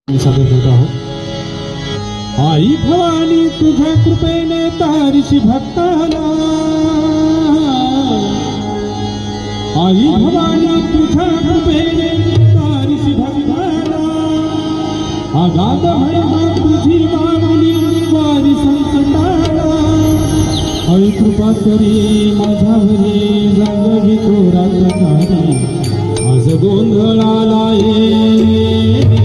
सादर करत आहोत। आई भवानी तुझ्या कृपेने तारीशी भक्ताला, आई भवानी तुझ्या कृपेने तारीशी भक्ताला, आगाध महिमा तुझी माऊली वारी संकटाला, आई कृपा करी माझ्यावरी जागवी तो रातकारी, आज गोंधळाला ये